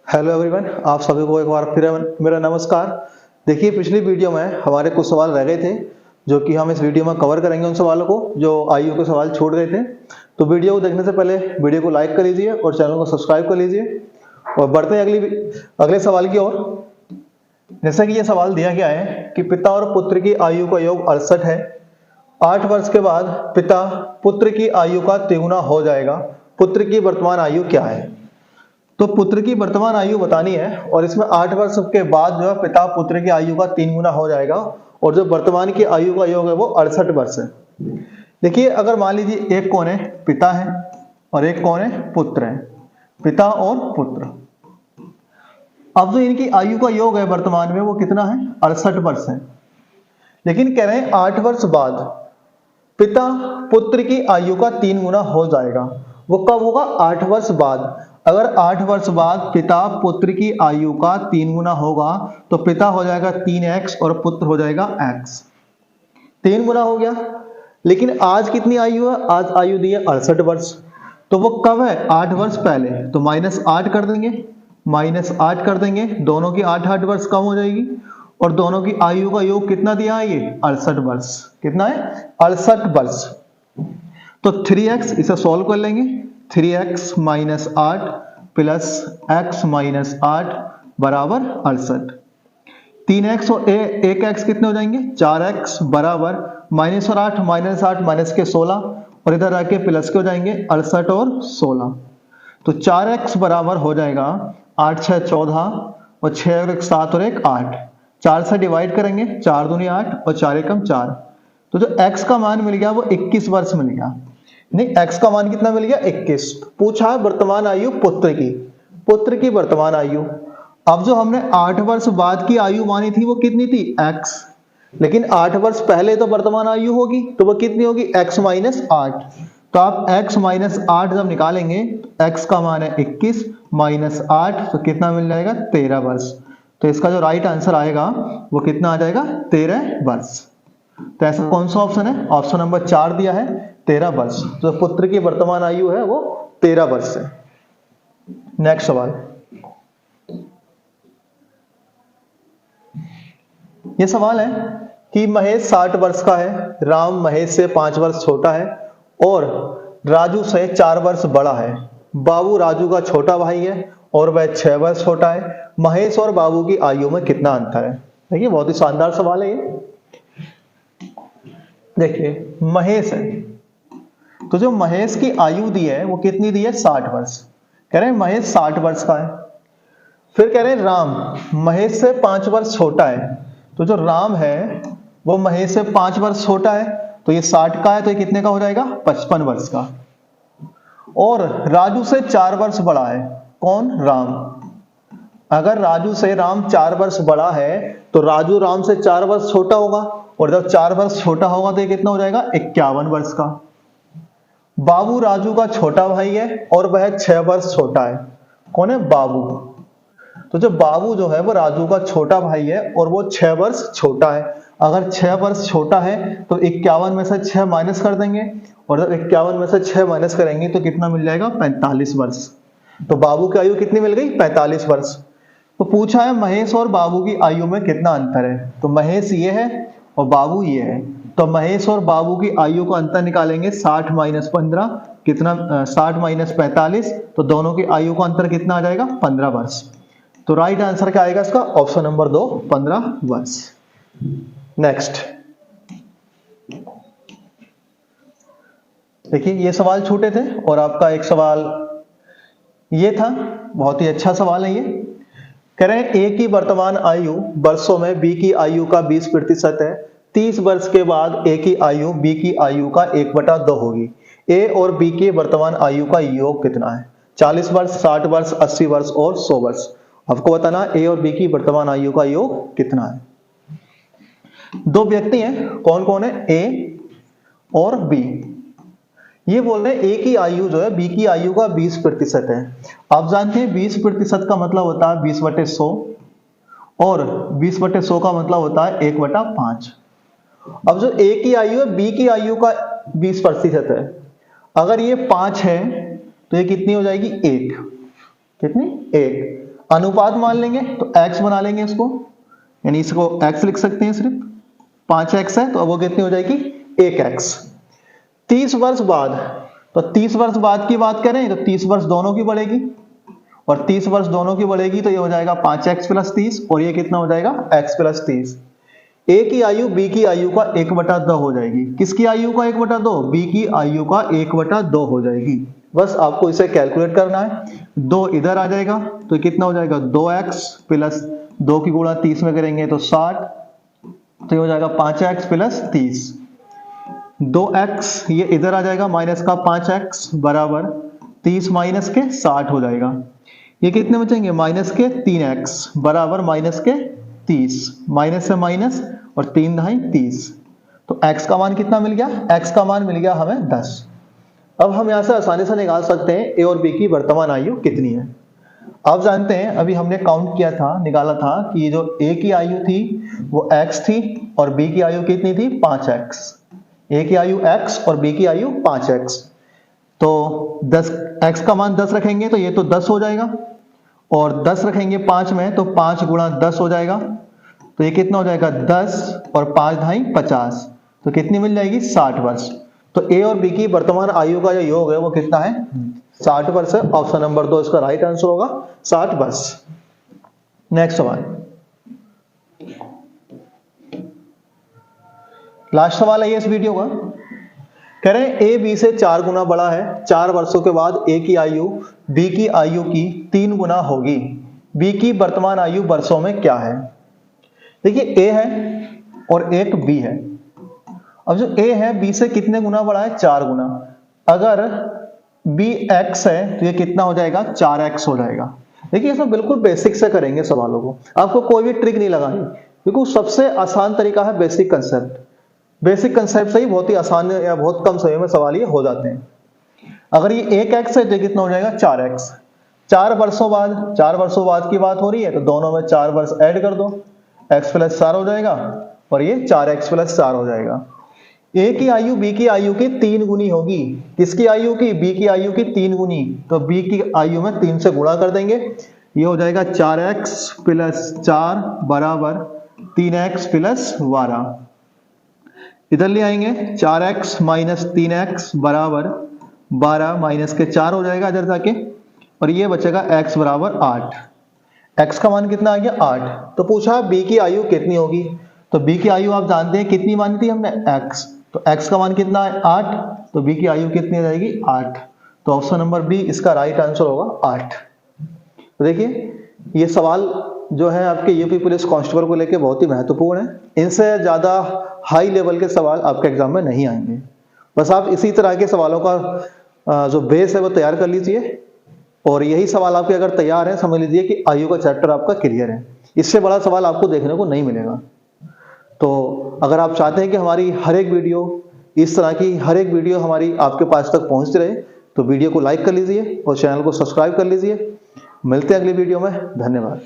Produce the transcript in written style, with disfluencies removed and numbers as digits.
Hello everyone, आप सभी को एक बार फिर मेरा नमस्कार। देखिए, पिछली वीडियो में हमारे कुछ सवाल रह गए थे जो कि हम इस वीडियो में कवर करेंगे उन सवालों को जो आईयू के सवाल छूट गए थे। तो वीडियो को देखने से पहले वीडियो को लाइक कर लीजिए और चैनल को सब्सक्राइब कर लीजिए और बढ़ते हैं अगले सवाल की ओर। जैसा कि ये सवाल दिया गया है कि पिता और पुत्र की आयु का योग 68 है। 8 वर्ष के बाद पिता पुत्र की आयु का तिगुना हो जाएगा। पुत्र की वर्तमान आयु क्या है? तो पुत्र की वर्तमान आयु बतानी है और इसमें 8 वर्ष के बाद जो है पिता पुत्र की आयु का 3 गुना हो जाएगा और जो वर्तमान की आयु का योग है वो 68 वर्ष है। देखिए, अगर मान लीजिए एक कौन है, पिता है और एक कौन है, पुत्र है। पिता और पुत्र, अब जो इनकी आयु का योग है वर्तमान में वो कितना है? 68 वर्ष है। लेकिन कह रहे हैं 8 वर्ष बाद पिता पुत्र की आयु का 3 गुना हो जाएगा। वो कब होगा? 8 वर्ष बाद। अगर 8 वर्ष बाद पिता पुत्र की आयु का 3 गुना होगा तो पिता हो जाएगा 3x और पुत्र हो जाएगा x। 3 गुना हो गया। लेकिन आज कितनी आयु है? आज आयु दी है 68 वर्ष। तो वो कब है? 8 वर्ष पहले। तो -8 कर देंगे, -8 कर देंगे, दोनों की 8 वर्ष कम हो जाएगी और दोनों की आयु का योग कितना दिया है? ये 68 वर्ष। कितना है? 68 वर्ष। तो 3x, इसे सॉल्व कर लेंगे। 3x - 8 प्लस x - 8 बराबर 68। 3x और 1x कितने हो जाएंगे? 4x बराबर माइनस और 8 माइनस के 16 और इधर आके प्लस के हो जाएंगे 68 और 16। तो 4x बराबर हो जाएगा 8 6 14 और 6 और 1 7 और 1 8। 4 से डिवाइड करेंगे, 4 दूनी 8 और 4 एकम 4। तो जो x का मान मिल गया वो 21 वर्ष मिल गया। नहीं, x का मान कितना मिल गया? 21। पूछा है वर्तमान आयु पुत्र की वर्तमान आयु। अब जो हमने 8 वर्ष बाद की आयु मानी थी वो कितनी थी? x। लेकिन 8 वर्ष पहले तो वर्तमान आयु होगी तो वो कितनी होगी? x - 8। तो आप x - 8 जब निकालेंगे तो x का मान है 21 - 8 तो कितना मिल जाएगा? 13 वर्ष। तो इसका जो राइट आंसर आएगा वो कितना आ जाएगा? 13 वर्ष। तो ऐसा कौन सा ऑप्शन है? ऑप्शन नंबर 4 दिया है, 13 वर्ष। तो पुत्र की वर्तमान आयु है वो 13 वर्ष है। नेक्स्ट सवाल, ये सवाल है कि महेश 60 वर्ष का है, राम महेश से 5 वर्ष छोटा है और राजू से 4 वर्ष बड़ा है। बाबू राजू का छोटा भाई है और वह 6 वर्ष छोटा है। महेश और बाबू की आयु में कितना अंतर है? देखिए, बहुत ही शानदार सवाल है ये। देखिए, महेश है तो जो महेश की आयु दी है वो कितनी दी है? 60 वर्ष। कह रहे हैं महेश 60 वर्ष का है। फिर कह रहे हैं राम महेश से 5 वर्ष छोटा है। तो जो राम है वो महेश से 5 वर्ष छोटा है तो ये 60 का है तो ये कितने का हो जाएगा? 55 वर्ष का। और राजू से 4 वर्ष बड़ा है। कौन? राम। अगर राजू से राम 4 वर्ष बड़ा है तो राजू राम से 4 वर्ष छोटा होगा और जब 4 वर्ष छोटा होगा तो ये कितना हो जाएगा? 51 वर्ष का। बाबू राजू का छोटा भाई है और वह 6 वर्ष छोटा है। कौन है? बाबू। तो जो बाबू जो है वो राजू का छोटा भाई है और वो 6 वर्ष छोटा है। अगर 6 वर्ष छोटा है तो 51 में से 6 माइनस कर देंगे और जब 51 में से 6 माइनस करेंगे तो कितना मिल जाएगा? 45 वर्ष। तो बाबू की आयु कितनी मिल गई? 45 वर्ष। तो पूछा है महेश और बाबू की आयु में कितना अंतर है। तो महेश ये है और बाबू ये है। तो महेश और बाबू की आयु का अंतर निकालेंगे, 60 - 15 कितना? 60 - 45। तो दोनों की आयु का अंतर कितना आ जाएगा? 15 वर्ष। तो राइट आंसर क्या आएगा इसका? ऑप्शन नंबर 2, 15 वर्ष। नेक्स्ट, देखिए ये सवाल छूटे थे और आपका एक सवाल ये था, बहुत ही अच्छा सवाल है ये। कह रहे हैं ए की वर्तमान आयु वर्षों में बी की आयु का 20% है। 30 वर्ष के बाद ए की आयु बी की आयु का 1/2 होगी। ए और बी के वर्तमान आयु का योग कितना है? 40 वर्ष, 60 वर्ष, 80 वर्ष और 100 वर्ष। आपको बताना ए और बी की वर्तमान आयु का योग कितना है। दो व्यक्ति हैं, कौन कौन है? ए और बी। ये बोल रहे हैं ए की आयु जो है बी की आयु का 20% है। आप जानते हैं 20% का मतलब होता है 20/100 और 20/100 का मतलब होता है 1/5। अब जो ए की आयु है बी की आयु का 20% है। अगर ये 5 है तो ये कितनी हो जाएगी? 1। कितनी? 1। अनुपात मान लेंगे तो x बना लेंगे इसको, यानी इसको x लिख सकते हैं सिर्फ, 5x है तो अब वो कितनी हो जाएगी 1x। 30 वर्ष बाद, तो 30 वर्ष बाद की बात करें तो 30 वर्ष दोनों की बढ़ेगी, और 30 वर्ष दोनों की बढ़ेगी तो ये हो जाएगा 5x + 30, और ये कितना हो जाएगा x + 30। a की आयु b की आयु का 1/2 हो जाएगी। किसकी आयु का 1/2? b की आयु का 1/2 हो जाएगी। बस आपको इसे कैलकुलेट करना है। 2 इधर आ जाएगा तो कितना हो जाएगा 2x + 2 की गुणा 30 में करेंगे तो 60, तो ये हो जाएगा 5x + 30। 2x ये इधर आ जाएगा माइनस का 5x बराबर 30 माइनस के 60 हो जाएगा। ये कितने बचेंगे माइनस के 3x बराबर माइनस के 30, माइनस से माइनस और 3 × 30, तो x का मान कितना मिल गया? x का मान मिल गया हमें 10। अब हम यहां से आसानी से निकाल सकते हैं a और b की वर्तमान आयु कितनी है। आप जानते हैं अभी हमने काउंट किया था, निकाला था कि जो a की आयु थी वो x थी और b की आयु कितनी थी 5x। a की आयु x और b की आयु 5x, तो 10 x का मान 10 रखेंगे तो ये तो 10 हो जाएगा, और 10 रखेंगे 5 में तो 5 × 10 हो जाएगा, तो ये कितना हो जाएगा 10 और 5 × 50, तो कितनी मिल जाएगी 60 वर्ष। तो a और b की वर्तमान आयु का जो योग है वो कितना है 60 वर्ष है। ऑप्शन नंबर 2 इसका राइट आंसर होगा 60 वर्ष। नेक्स्ट सवाल, लास्ट सवाल है ये इस वीडियो का। कह रहे हैं a b से 4 गुना बड़ा है, 4 वर्षों के बाद a की आयु b की आयु की 3 गुना होगी, b की वर्तमान आयु वर्षों में क्या है। देखिए a है और एक b है। अब जो a है b से कितने गुना बड़ा है 4 गुना, अगर b x है तो ये कितना हो जाएगा 4x हो जाएगा। देखिए इसमें बिल्कुल बेसिक से करेंगे सवालों को, आपको कोई भी ट्रिक नहीं लगानी, बिल्कुल सबसे आसान तरीका है बेसिक कंसेप्ट। बेसिक कंसेप्ट से ही बहुत ही आसान या बहुत कम समय में सवाल ये हो जाते हैं। अगर ये 1x है तो कितना हो जाएगा 4x। 4 वर्षों बाद की बात हो रही है तो दोनों में 4 वर्ष ऐड कर दो, x + 4 हो जाएगा और ये 4x + 4 हो जाएगा। a की आयु b की आयु की 3 गुनी होगी। किसकी आयु की? b की आयु की 3 गुनी, तो b की आयु में 3 से गुणा कर देंगे, ये हो जाएगा 4x + 4 बराबर 3x + 12। इधर ले आएंगे 4x - 3x बराबर 12 माइनस के 4 हो जाएगा इधर जाके, और ये बचेगा x बराबर 8। x का मान कितना आ गया 8। तो पूछा b की आयु कितनी होगी, तो b की आयु आप जानते हैं कितनी मानी थी हमने x, तो x का मान कितना है 8, तो b की आयु कितनी आ जाएगी 8। तो ऑप्शन नंबर बी इसका राइट आंसर होगा 8। तो देखिए ये सवाल जो है आपके यूपी पुलिस कांस्टेबल को लेके बहुत ही महत्वपूर्ण है। इनसे ज्यादा हाई लेवल के सवाल आपके एग्जाम में नहीं आएंगे। बस आप इसी तरह के सवालों का जो बेस है वो तैयार कर लीजिए, और यही सवाल आपके अगर तैयार है समझ लीजिए कि आयु का चैप्टर आपका क्लियर है। इससे बड़ा सवाल आपको देखने को नहीं मिलेगा। तो अगर आप चाहते हैं कि हमारी हर एक वीडियो, इस तरह की हर एक वीडियो हमारी आपके पास तक पहुंचती रहे, तो वीडियो को लाइक कर लीजिए और चैनल को सब्सक्राइब कर लीजिए। मिलते हैं अगली वीडियो में। धन्यवाद।